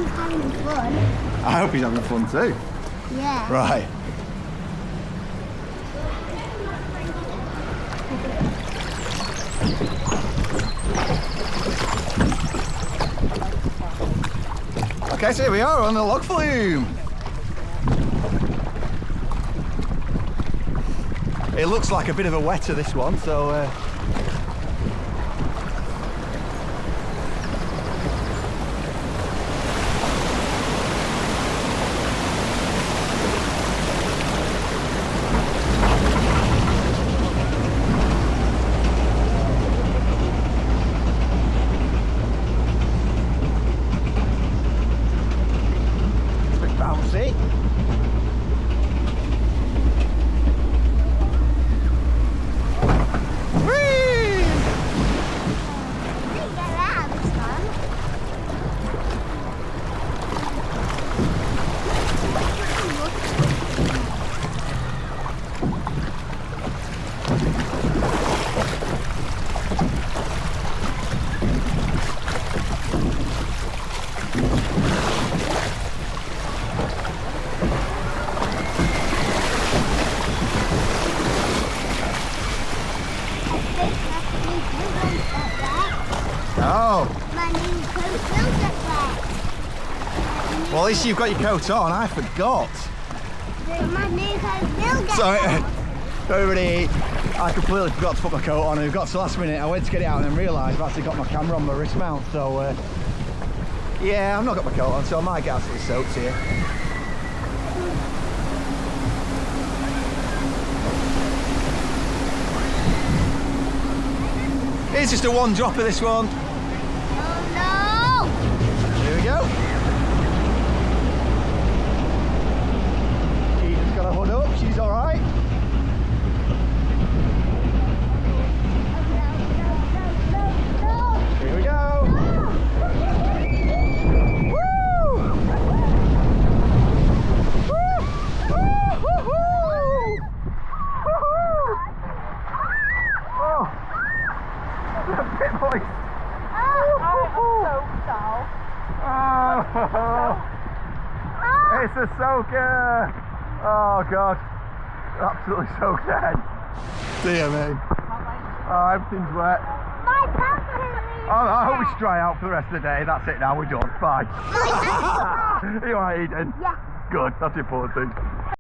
he's having fun. I hope he's having fun too. Yeah. Right. Okay, so here we are on the log flume. It looks like a bit of a wetter, this one, so it's a bit bouncy. Oh. My new coat will get wet. Well, at least you've got your coat on. I forgot. My new coat will get Sorry, wet. everybody. I completely forgot to put my coat on, and it got to the last minute. I went to get it out and then realised I've actually got my camera on my wrist mount. So, yeah, I've not got my coat on, so I might get absolutely soaked here. It's just a one dropper, this one. Oh no! Here we go. She's just got a hood up. She's all right. Here we go. Woo! Woo! Woo-hoo-hoo! Woo-hoo! Oh. A bit moist. Oh, it's a soaker. Oh God, absolutely soaked then. Dear me. Oh, everything's wet. My pants are really I hope it's dry out for the rest of the day. That's it now, we're done. Bye. Are you alright, Eden? Yeah. Good, that's the important thing.